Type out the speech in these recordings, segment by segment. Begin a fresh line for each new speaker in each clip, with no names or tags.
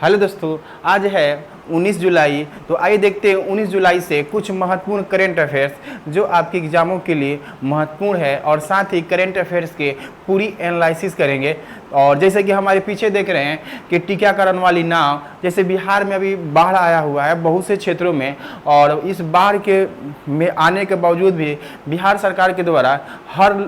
Hello दोस्तों, आज है 19 जुलाई। तो आइए देखते हैं 19 जुलाई से कुछ महत्वपूर्ण करेंट अफेयर्स जो आपके एग्जामों के लिए महत्वपूर्ण है, और साथ ही करेंट अफेयर्स के पूरी एनालिसिस करेंगे। और जैसे कि हमारे पीछे देख रहे हैं कि टीकाकरण वाली नाव, जैसे बिहार में अभी बाढ़ आया हुआ है बहुत से क्षेत्रों में, और इस बाढ़ के में आने के बावजूद भी बिहार सरकार के द्वारा हर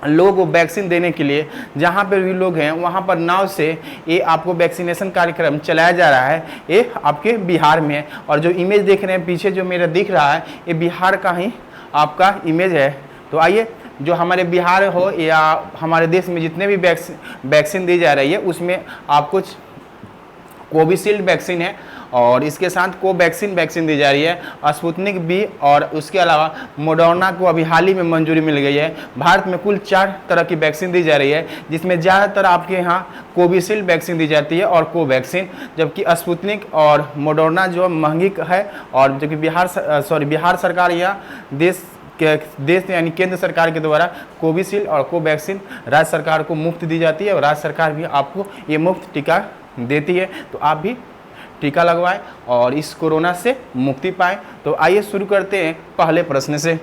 लोगों को वैक्सीन देने के लिए जहाँ पर भी लोग हैं वहाँ पर नाव से ये आपको वैक्सीनेशन कार्यक्रम चलाया जा रहा है। ये आपके बिहार में है, और जो इमेज देख रहे हैं पीछे जो मेरा दिख रहा है ये बिहार का ही आपका इमेज है। तो आइए, जो हमारे बिहार हो या हमारे देश में जितने भी वैक्सीन दी जा रही है उसमें आपको कोविशील्ड वैक्सीन है, और इसके साथ कोवैक्सीन वैक्सीन दी जा रही है, स्पुतनिक भी, और उसके अलावा मोडर्ना को अभी हाल ही में मंजूरी मिल गई है। भारत में कुल 4 तरह की वैक्सीन दी जा रही है, जिसमें ज़्यादातर आपके यहाँ कोविशील्ड वैक्सीन दी जाती है और कोवैक्सीन, जबकि स्पुतनिक और मोडर्ना जो महंगी है, और जबकि बिहार सरकार या देश यानी केंद्र सरकार के द्वारा कोविशील्ड और कोवैक्सीन राज्य सरकार को मुफ्त दी जाती है, और राज्य सरकार भी आपको ये मुफ्त टीका देती है। तो आप भी टीका लगवाएं और इस कोरोना से मुक्ति पाएं। तो आइए शुरू करते हैं पहले प्रश्न से।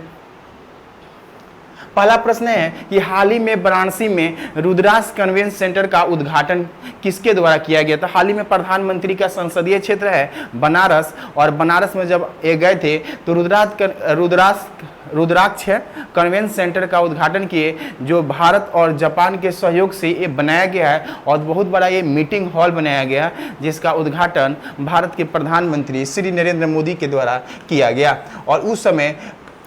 पहला प्रश्न है कि हाल ही में वाराणसी में रुद्राक्ष कन्वेंशन सेंटर का उद्घाटन किसके द्वारा किया गया था। हाल ही में प्रधानमंत्री का संसदीय क्षेत्र है बनारस, और बनारस में जब ये गए थे तो रुद्राक्ष कन्वेंशन सेंटर का उद्घाटन किए, जो भारत और जापान के सहयोग से ये बनाया गया है, और बहुत बड़ा ये मीटिंग हॉल बनाया गया, जिसका उद्घाटन भारत के प्रधानमंत्री श्री नरेंद्र मोदी के द्वारा किया गया। और उस समय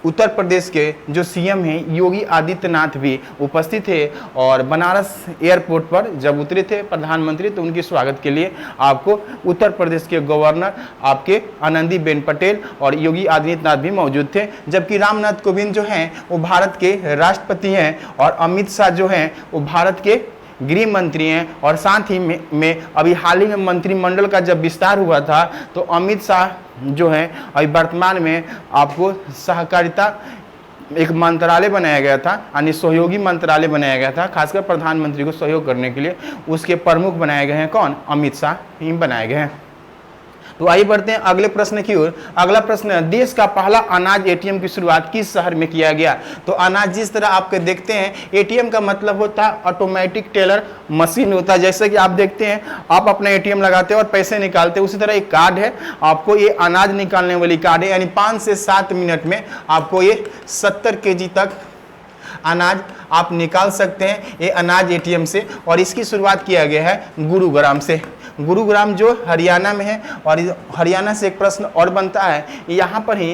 उत्तर प्रदेश के जो सीएम हैं योगी आदित्यनाथ भी उपस्थित थे, और बनारस एयरपोर्ट पर जब उतरे थे प्रधानमंत्री तो उनके स्वागत के लिए आपको उत्तर प्रदेश के गवर्नर आपके आनंदीबेन पटेल और योगी आदित्यनाथ भी मौजूद थे। जबकि रामनाथ कोविंद जो हैं वो भारत के राष्ट्रपति हैं, और अमित शाह जो हैं वो भारत के गृह मंत्री हैं। और साथ ही में अभी हाल ही में मंत्रिमंडल का जब विस्तार हुआ था तो अमित शाह जो है अभी वर्तमान में आपको सहकारिता एक मंत्रालय बनाया गया था, यानी सहयोगी मंत्रालय बनाया गया था, खासकर प्रधानमंत्री को सहयोग करने के लिए उसके प्रमुख बनाए गए हैं। कौन? अमित शाह ही बनाए गए हैं। तो आइए बढ़ते हैं अगले प्रश्न की ओर। अगला प्रश्न है, देश का पहला अनाज एटीएम की शुरुआत किस शहर में किया गया। तो अनाज जिस तरह आपके देखते हैं, एटीएम का मतलब होता है ऑटोमेटिक टेलर मशीन होता है। जैसे कि आप देखते हैं आप अपना एटीएम लगाते हैं और पैसे निकालते हैं, उसी तरह एक कार्ड है, आपको ये अनाज निकालने वाली कार्ड है, यानी 5 से 7 मिनट में आपको ये 70 kg तक अनाज आप निकाल सकते हैं ये अनाज एटीएम से। और इसकी शुरुआत किया गया है गुरुग्राम से। गुरुग्राम जो हरियाणा में है, और हरियाणा से एक प्रश्न और बनता है, यहाँ पर ही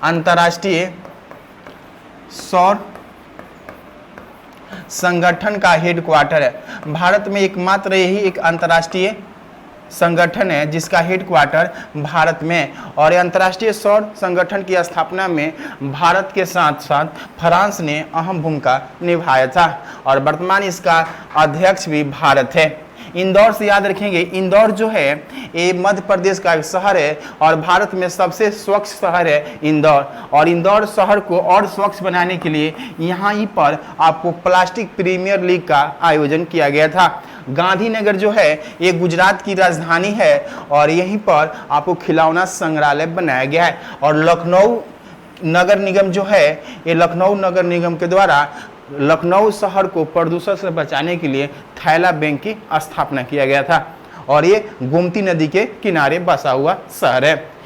अंतर्राष्ट्रीय सौर संगठन का हेडक्वार्टर है। भारत में एकमात्र यही एक अंतर्राष्ट्रीय संगठन है जिसका हेडक्वार्टर भारत में है, और अंतर्राष्ट्रीय सौर संगठन की स्थापना में भारत के साथ साथ फ्रांस ने अहम भूमिका निभाया था, और वर्तमान इसका अध्यक्ष भी भारत है। इंदौर से याद रखेंगे, इंदौर जो है ये मध्य प्रदेश का एक शहर है, और भारत में सबसे स्वच्छ शहर है इंदौर। और इंदौर शहर को और स्वच्छ बनाने के लिए यहाँ ही पर आपको प्लास्टिक प्रीमियर लीग का आयोजन किया गया था। गांधीनगर जो है ये गुजरात की राजधानी है, और यहीं पर आपको खिलौना संग्रहालय बनाया गया है। और लखनऊ नगर निगम जो है, ये लखनऊ नगर निगम के द्वारा लखनऊ शहर को प्रदूषण से बचाने के लिए थैला बैंक की स्थापना किया गया था, और ये गोमती नदी के किनारे बसा हुआ शहर है।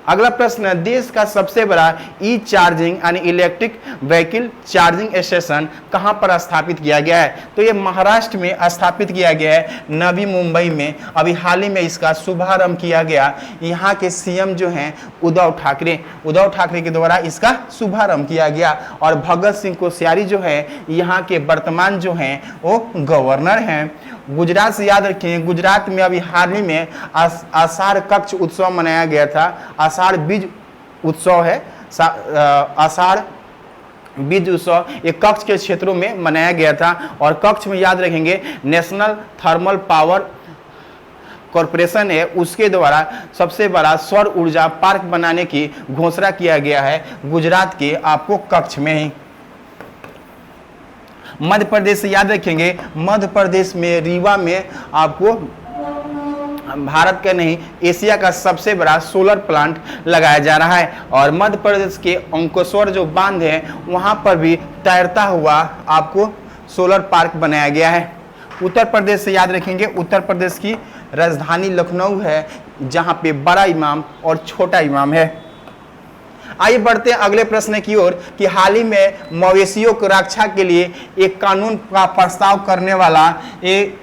अगला प्रश्न, देश का सबसे बड़ा ई चार्जिंग यानी इलेक्ट्रिक व्हीकल चार्जिंग स्टेशन कहां पर स्थापित किया गया है। तो ये महाराष्ट्र में स्थापित किया गया है, नवी मुंबई में। अभी हाल ही में इसका शुभारंभ किया गया। यहाँ के सीएम जो हैं उद्धव ठाकरे के द्वारा इसका शुभारंभ किया गया, और भगत सिंह कोश्यारी जो है यहाँ के वर्तमान जो हैं वो गवर्नर हैं। गुजरात से याद रखें, गुजरात में अभी हाल ही में आषाढ़ कक्ष उत्सव मनाया गया था। आषाढ़ बीज उत्सव है, आषाढ़ बीज उत्सव एक कक्ष के क्षेत्रों में मनाया गया था। और कक्ष में याद रखेंगे नेशनल थर्मल पावर कॉरपोरेशन है, उसके द्वारा सबसे बड़ा सौर ऊर्जा पार्क बनाने की घोषणा किया गया है गुजरात के आपको कक्ष में ही। मध्य प्रदेश से याद रखेंगे, मध्य प्रदेश में रीवा में आपको भारत का नहीं एशिया का सबसे बड़ा सोलर प्लांट लगाया जा रहा है। और मध्य प्रदेश के अंकलेश्वर जो बांध है वहां पर भी तैरता हुआ आपको सोलर पार्क बनाया गया है। उत्तर प्रदेश से याद रखेंगे, उत्तर प्रदेश की राजधानी लखनऊ है जहां पे बड़ा इमाम और छोटा इमाम है। आइए बढ़ते हैं अगले प्रश्न की ओर कि हाल ही में मवेशियों की रक्षा के लिए एक कानून का प्रस्ताव करने वाला एक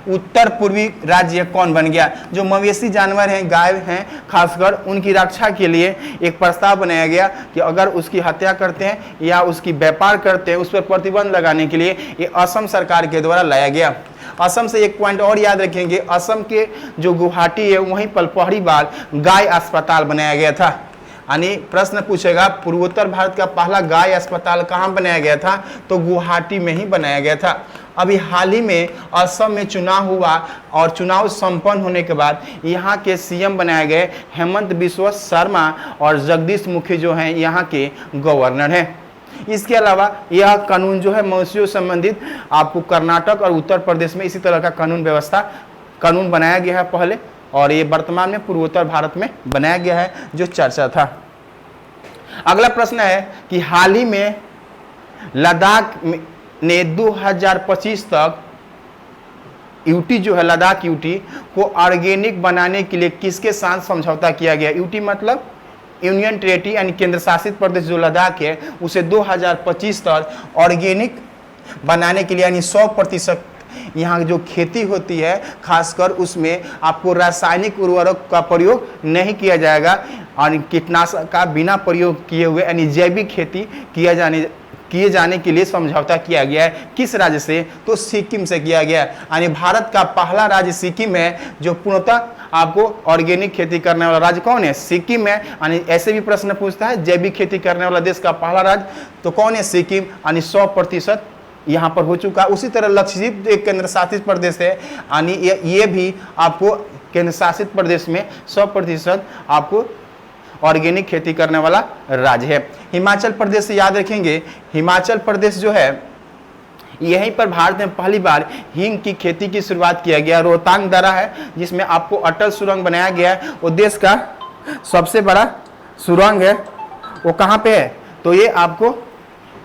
उत्तर पूर्वी राज्य कौन बन गया। जो मवेशी जानवर हैं, गाय हैं, खासकर उनकी रक्षा के लिए एक प्रस्ताव बनाया गया कि अगर उसकी हत्या करते हैं या उसकी व्यापार करते हैं उस पर प्रतिबंध लगाने के लिए ये असम सरकार के द्वारा लाया गया। असम से एक पॉइंट और याद रखेंगे, असम के जो गुवाहाटी है वहीं पर पहली बार गाय अस्पताल बनाया गया था। यानी प्रश्न पूछेगा पूर्वोत्तर भारत का पहला गाय अस्पताल कहाँ बनाया गया था, तो गुवाहाटी में ही बनाया गया था। अभी हाल ही में असम में चुनाव हुआ और चुनाव संपन्न होने के बाद यहाँ के सीएम बनाए गए हेमंत बिस्वा शर्मा और जगदीश मुखी जो हैं यहाँ के गवर्नर हैं। इसके अलावा यह कानून जो है मवेशियों संबंधित आपको कर्नाटक और उत्तर प्रदेश में इसी तरह का कानून बनाया गया है पहले, और ये वर्तमान में पूर्वोत्तर भारत में बनाया गया है जो चर्चा था। अगला प्रश्न है कि हाल ही में लद्दाख ने 2025 तक यूटी जो है लद्दाख यूटी को ऑर्गेनिक बनाने के लिए किसके साथ समझौता किया गया। यूटी मतलब यूनियन टेरिटरी यानी केंद्र शासित प्रदेश जो लद्दाख है उसे 2025 तक ऑर्गेनिक बनाने के लिए यानी 100% यहाँ जो खेती होती है खासकर उसमें आपको रासायनिक उर्वरक का प्रयोग नहीं किया जाएगा और कीटनाशक का बिना प्रयोग किए हुए यानी जैविक खेती किए जाने के लिए समझौता किया गया है। किस राज्य से, तो सिक्किम से किया गया है। यानी भारत का पहला राज्य सिक्किम है जो पूर्णतः आपको ऑर्गेनिक खेती करने वाला राज्य कौन है, सिक्किम है। यानी ऐसे भी प्रश्न पूछता है जैविक खेती करने वाला देश का पहला राज्य तो कौन है, सिक्किम। यानी 100% यहाँ पर हो चुका है। उसी तरह लक्षद्वीप एक केंद्र शासित प्रदेश है, यानी ये भी आपको केंद्र शासित प्रदेश में 100% आपको ऑर्गेनिक खेती करने वाला राज्य है। हिमाचल प्रदेश से याद रखेंगे, हिमाचल प्रदेश जो है यहीं पर भारत में पहली बार हींग की खेती की शुरुआत किया गया। रोहतांग दर्रा है जिसमें आपको अटल सुरंग बनाया गया है, वो देश का सबसे बड़ा सुरंग है। वो कहाँ पे है, तो ये आपको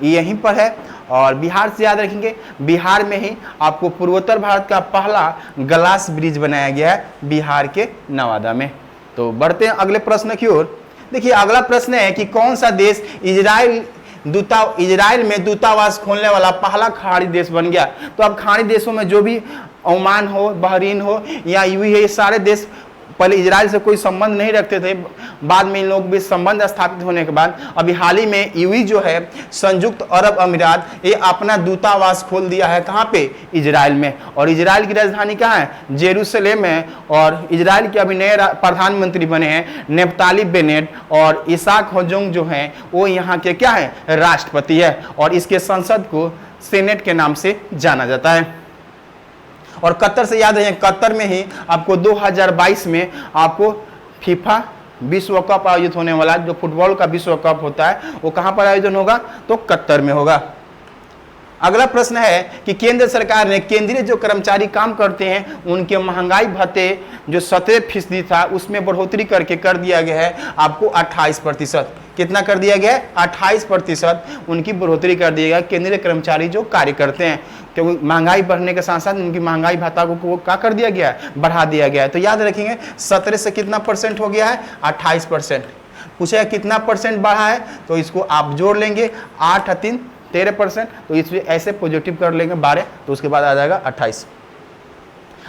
यहीं पर है। और बिहार से याद रखेंगे, बिहार में ही आपको पूर्वोत्तर भारत का पहला ग्लास ब्रिज बनाया गया है बिहार के नवादा में। तो बढ़ते हैं अगले प्रश्न की ओर। देखिए अगला प्रश्न है कि कौन सा देश इजराइल में दूतावास खोलने वाला पहला खाड़ी देश बन गया। तो अब खाड़ी देशों में जो भी ओमान हो, बहरीन हो या यूएई है, ये सारे देश पहले इजराइल से कोई संबंध नहीं रखते थे, बाद में इन लोग भी संबंध स्थापित होने के बाद अभी हाल ही में यूएई जो है संयुक्त अरब अमीरात ये अपना दूतावास खोल दिया है। कहाँ पे, इजराइल में। और इजराइल की राजधानी कहाँ है, जेरूसलेम है। और इजराइल के अभी नए प्रधानमंत्री बने हैं नेफ्ताली बेनेट, और इसाक हेर्जोग जो हैं वो यहाँ के क्या है, राष्ट्रपति है। और इसके संसद को सेनेट के नाम से जाना जाता है। और कतर से याद रखें, कतर में ही आपको 2022 में आपको फीफा विश्व कप आयोजित होने वाला, जो फुटबॉल का विश्व कप होता है वो कहां पर आयोजन होगा, तो कतर में होगा। अगला प्रश्न है कि केंद्र सरकार ने केंद्रीय जो कर्मचारी काम करते हैं उनके महंगाई भत्ते जो 17% था उसमें बढ़ोतरी करके कर दिया गया है आपको 28%। कितना कर दिया गया है, 28% उनकी बढ़ोतरी कर दिया गया केंद्रीय कर्मचारी जो कार्य करते हैं, क्योंकि महंगाई बढ़ने के साथ साथ उनकी महंगाई भत्ता को क्या कर दिया गया है, बढ़ा दिया गया है। तो याद रखेंगे 17 से कितना % हो गया है, 28%। पूछेगा कितना % बढ़ा है, तो इसको आप जोड़ लेंगे 8 और 3 13%, तो इसमें ऐसे पॉजिटिव कर लेंगे 12, तो उसके बाद आ जाएगा 28।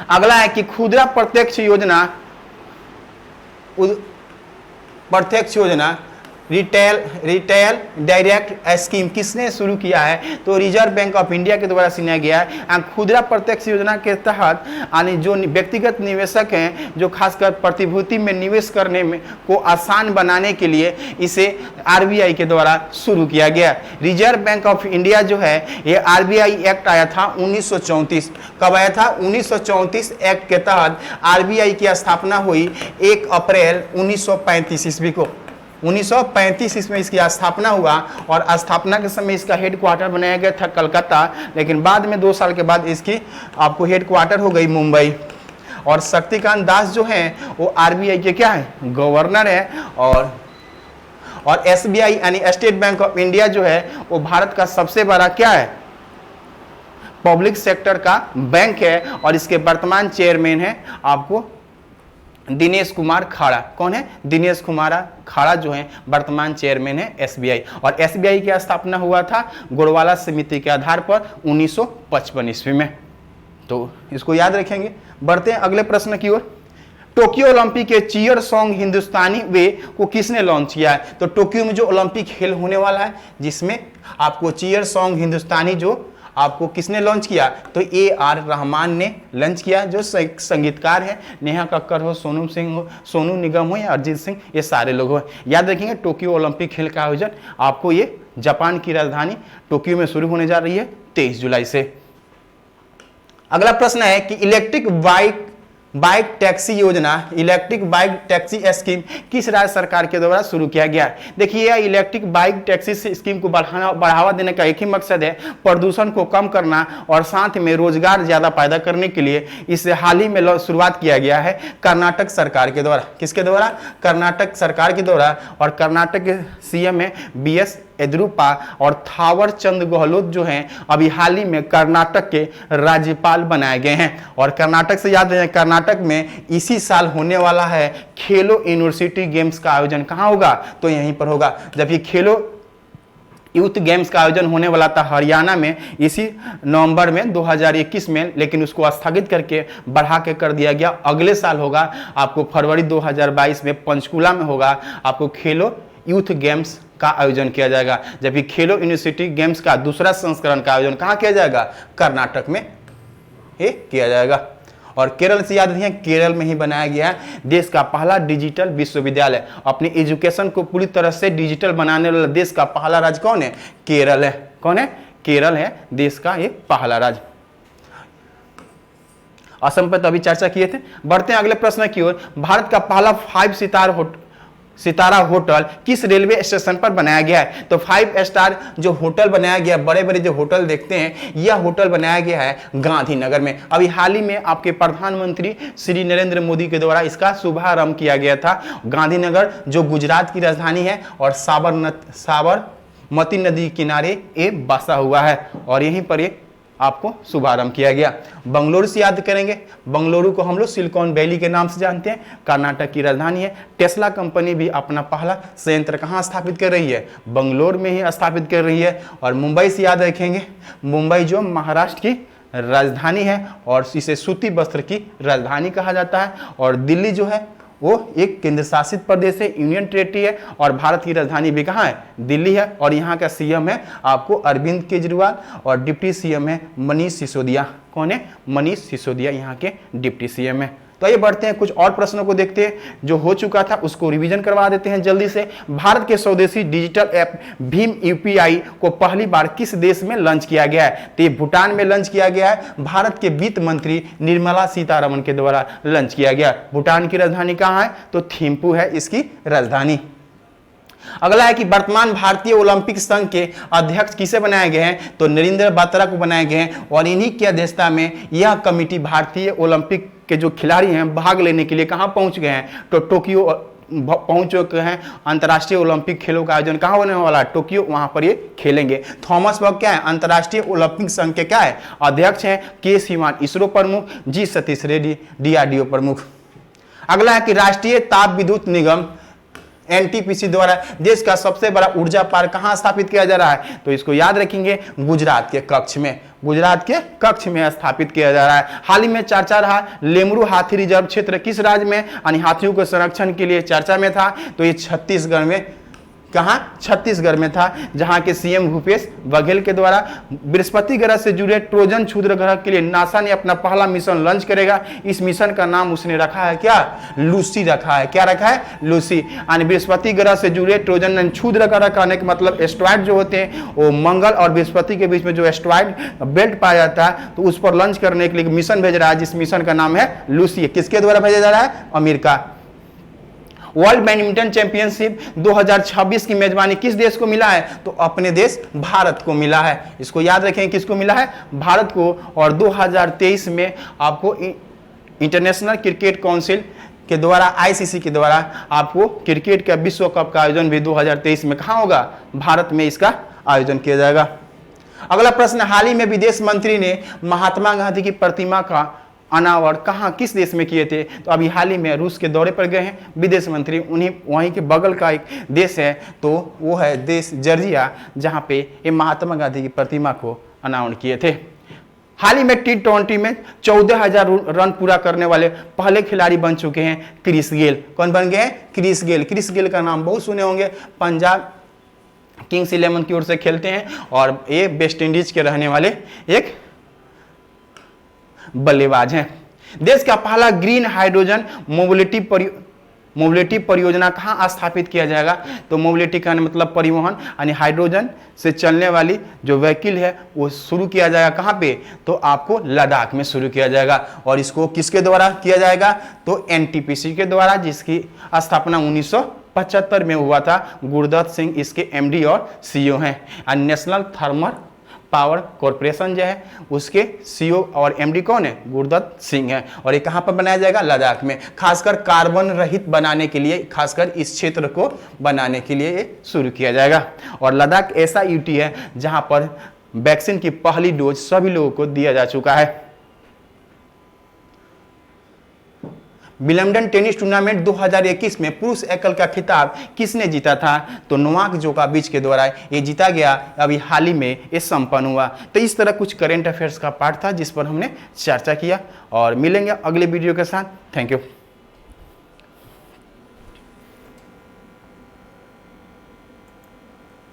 अगला है कि खुदरा प्रत्यक्ष योजना रिटेल डायरेक्ट स्कीम किसने शुरू किया है, तो रिजर्व बैंक ऑफ इंडिया के द्वारा सुनाया गया है। खुदरा प्रत्यक्ष योजना के तहत यानी जो व्यक्तिगत निवेशक हैं जो खासकर प्रतिभूति में निवेश करने में को आसान बनाने के लिए इसे आरबीआई के द्वारा शुरू किया गया। रिजर्व बैंक ऑफ इंडिया जो है ये आरबीआई एक्ट आया था 1934। कब आया था, 1934 एक्ट के तहत आरबीआई की स्थापना हुई 1 अप्रैल 1935 ईस्वी को। 1935 इसमें इसकी स्थापना हुआ और स्थापना के समय इसका हेड क्वार्टर बनाया गया था कलकत्ता, लेकिन बाद में 2 साल के बाद इसकी आपको हेड क्वार्टर हो गई मुंबई। और शक्तिकांत दास जो हैं वो आरबीआई के क्या है, गवर्नर है। और एसबीआई यानी स्टेट बैंक ऑफ इंडिया जो है वो भारत का सबसे बड़ा क्या है, पब्लिक सेक्टर का बैंक है। और इसके वर्तमान चेयरमैन है आपको दिनेश कुमार खाड़ा। कौन है, दिनेश कुमार खाड़ा जो है वर्तमान चेयरमैन है एसबीआई। और एसबीआई की स्थापना हुआ था गोरवाला समिति के आधार पर 1955 ईस्वी में। तो इसको याद रखेंगे। बढ़ते हैं अगले प्रश्न की ओर। टोक्यो ओलंपिक के चीयर सॉन्ग हिंदुस्तानी वे को किसने लॉन्च किया है? तो टोक्यो में जो ओलंपिक खेल होने वाला है जिसमें आपको चीयर सॉन्ग हिंदुस्तानी जो आपको किसने लॉन्च किया? तो AR रहमान ने लॉन्च किया, जो संगीतकार है। नेहा कक्कर हो, सोनू सिंह हो, सोनू निगम हो या अरिजीत सिंह, ये सारे लोग हो। याद रखेंगे टोक्यो ओलंपिक खेल का आयोजन आपको ये जापान की राजधानी टोक्यो में शुरू होने जा रही है 23 जुलाई से। अगला प्रश्न है कि इलेक्ट्रिक बाइक टैक्सी योजना, इलेक्ट्रिक बाइक टैक्सी स्कीम किस राज्य सरकार के द्वारा शुरू किया गया है? देखिए इलेक्ट्रिक बाइक टैक्सी स्कीम को बढ़ावा देने का एक ही मकसद है, प्रदूषण को कम करना और साथ में रोजगार ज्यादा पैदा करने के लिए इसे हाल ही में शुरुआत किया गया है कर्नाटक सरकार के द्वारा। किसके द्वारा? कर्नाटक सरकार के द्वारा। और कर्नाटक के सीएम है BS येदियुरप्पा और थावर चंद गहलोत जो हैं अभी हाल ही में कर्नाटक के राज्यपाल बनाए गए हैं। और कर्नाटक से याद है, कर्नाटक में इसी साल होने वाला है खेलो यूनिवर्सिटी गेम्स का आयोजन। कहाँ होगा? तो यहीं पर होगा। जबकि खेलो यूथ गेम्स का आयोजन होने वाला था हरियाणा में इसी नवंबर में 2021 में, लेकिन उसको स्थगित करके बढ़ा के कर दिया गया। अगले साल होगा आपको फरवरी 2022 में पंचकुला में होगा आपको खेलो यूथ गेम्स का आयोजन किया जाएगा। जबकि खेलो यूनिवर्सिटी गेम्स का दूसरा संस्करण का आयोजन कहाँ किया जाएगा? कर्नाटक में ये किया जाएगा। और केरल से याद रखिए केरल में ही बनाया गया है देश का पहला डिजिटल विश्वविद्यालय। अपनी एजुकेशन को पूरी तरह से डिजिटल बनाने वाला देश का पहला राज्य कौन है? केरल है। कौन है? केरल है देश का ये पहला राज्य। असम पर तो अभी चर्चा किए थे। बढ़ते हैं अगले प्रश्न की ओर। भारत का पहला 5 सितारा होटल किस रेलवे स्टेशन पर बनाया गया है? तो 5 स्टार जो होटल बनाया गया, बड़े बड़े जो होटल देखते हैं, यह होटल बनाया गया है गांधीनगर में। अभी हाल ही में आपके प्रधानमंत्री श्री नरेंद्र मोदी के द्वारा इसका शुभारंभ किया गया था। गांधीनगर जो गुजरात की राजधानी है और साबरमती नदी किनारे ये बसा हुआ है और यहीं पर ये आपको शुभारंभ किया गया। बंगलुरु से याद करेंगे, बंगलुरु को हम लोग सिलिकॉन वैली के नाम से जानते हैं, कर्नाटक की राजधानी है। टेस्ला कंपनी भी अपना पहला संयंत्र कहाँ स्थापित कर रही है? बंगलुरु में ही स्थापित कर रही है। और मुंबई से याद रखेंगे, मुंबई जो महाराष्ट्र की राजधानी है और इसे सूती वस्त्र की राजधानी कहा जाता है। और दिल्ली जो है वो एक केंद्र शासित प्रदेश है, यूनियन टेरिटरी है। और भारत की राजधानी भी कहाँ है? दिल्ली है। और यहाँ का सीएम है आपको अरविंद केजरीवाल और डिप्टी सीएम है मनीष सिसोदिया। कौन है? मनीष सिसोदिया यहाँ के डिप्टी सीएम है। तो आइए बढ़ते हैं, कुछ और प्रश्नों को देखते हैं। जो हो चुका था उसको रिवीजन करवा देते हैं जल्दी से। भारत के स्वदेशी डिजिटल ऐप भीम UPI को पहली बार किस देश में लॉन्च किया गया है? तो ये भूटान में लॉन्च किया गया है। भारत के वित्त मंत्री निर्मला सीतारमण के द्वारा लॉन्च किया गया। भूटान की राजधानी कहाँ है? तो थिम्पू है इसकी राजधानी। अगला है कि वर्तमान भारतीय ओलंपिक संघ के अध्यक्ष किसे बनाए गए हैं? तो नरेंद्र बात्रा को बनाए गए हैं। और इन्हीं की अध्यक्षता में यह कमेटी भारतीय ओलंपिक के जो खिलाड़ी हैं भाग लेने के लिए कहां पहुंच गए हैं? तो टोक्यो पहुंच चुके हैं। अंतर्राष्ट्रीय ओलंपिक खेलों का आयोजन कहां होने वाला है? टोक्यो, वहां पर ये खेलेंगे। थॉमस बक क्या है? अंतर्राष्ट्रीय ओलंपिक संघ के क्या है? अध्यक्ष हैं। के सिवान इसरो प्रमुख, जी सतीश रेड्डी DRDO प्रमुख। अगला है कि राष्ट्रीय ताप विद्युत निगम NTPC द्वारा देश का सबसे बड़ा ऊर्जा पार्क कहां स्थापित किया जा रहा है? तो इसको याद रखेंगे गुजरात के कच्छ में, गुजरात के कच्छ में स्थापित किया जा रहा है। हाल ही में चर्चा रहा लेमरू हाथी रिजर्व क्षेत्र किस राज्य में यानी हाथियों के संरक्षण के लिए चर्चा में था? तो ये छत्तीसगढ़ में। कहां? छत्तीसगढ़ में था, जहां के सीएम भूपेश बघेल के द्वारा बृहस्पति ग्रह से जुड़े ट्रोजन क्षुद्र ग्रह के लिए नासा ने अपना पहला मिशन लॉन्च करेगा। इस मिशन का नाम उसने रखा है क्या? लूसी रखा है। क्या रखा है? लूसी। यानी बृहस्पति ग्रह से जुड़े ट्रोजन क्षुद्र ग्रह कहने का मतलब एस्ट्रॉइड जो होते हैं वो मंगल और बृहस्पति के बीच में जो एस्ट्रॉइड बेल्ट पाया जाता है, तो उस पर लॉन्च करने के लिए मिशन भेज रहा है, जिस मिशन का नाम है लूसी। किसके द्वारा भेजा जा रहा है? अमेरिका। वर्ल्ड बैडमिंटन चैंपियनशिप 2026 की मेजबानी किस देश को मिला है? तो अपने देश भारत को मिला है। इसको याद रखें, किसको मिला है? भारत को। और 2023 में आपको इंटरनेशनल क्रिकेट काउंसिल के द्वारा, आईसीसी के द्वारा आपको क्रिकेट का विश्व कप का आयोजन भी 2023 में कहाँ होगा? भारत में इसका आयोजन किया जाएगा। अगला प्रश्न, हाल ही में विदेश मंत्री ने महात्मा गांधी की प्रतिमा का अनावरण कहाँ, किस देश में किए थे? तो अभी हाल ही में रूस के दौरे पर गए हैं विदेश मंत्री, उन्हीं वहीं के बगल का एक देश है, तो वो है देश जॉर्जिया, जहाँ पे ये महात्मा गांधी की प्रतिमा को अनावरण किए थे। हाल ही में T20 में 14,000 रन पूरा करने वाले पहले खिलाड़ी बन चुके हैं क्रिस गेल। कौन बन गए हैं? Chris Gayle. क्रिस गेल का नाम बहुत सुने होंगे, पंजाब किंग्स 11 की ओर से खेलते हैं और ये वेस्ट इंडीज के रहने वाले एक बल्लेबाज हैं। देश का पहला ग्रीन हाइड्रोजन मोबिलिटी परियोजना कहाँ स्थापित किया जाएगा? तो मोबिलिटी का मतलब परिवहन, यानी हाइड्रोजन से चलने वाली जो व्हीकल है वो शुरू किया जाएगा कहाँ पे? तो आपको लद्दाख में शुरू किया जाएगा। और इसको किसके द्वारा किया जाएगा? तो एनटीपीसी के द्वारा, जिसकी स्थापना 1975 में हुआ था। गुरदत्त सिंह इसके एमडी और सीईओ हैं। और नेशनल थर्मल पावर कॉरपोरेशन जो है उसके सीईओ और एमडी कौन है? गुरदत्त सिंह है। और ये कहाँ पर बनाया जाएगा? लद्दाख में। खासकर कार्बन रहित बनाने के लिए, खासकर इस क्षेत्र को बनाने के लिए ये शुरू किया जाएगा। और लद्दाख ऐसा यूटी है जहाँ पर वैक्सीन की पहली डोज सभी लोगों को दिया जा चुका है। विंबलडन टेनिस टूर्नामेंट 2021 में पुरुष एकल का खिताब किसने जीता था? तो नोवाक जोकोविच के द्वारा ये जीता गया। अभी हाल ही में ये संपन्न हुआ। तो इस तरह कुछ करंट अफेयर्स का पार्ट था जिस पर हमने चर्चा किया, और मिलेंगे अगले वीडियो के साथ। Thank you.